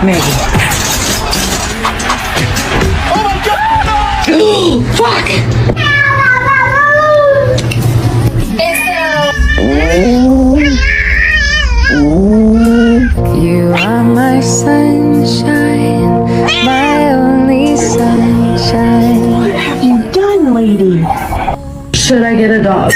Maggie. Oh my god! Fuck! You are my sunshine, my only sunshine. What have you done, lady? Should I get a dog?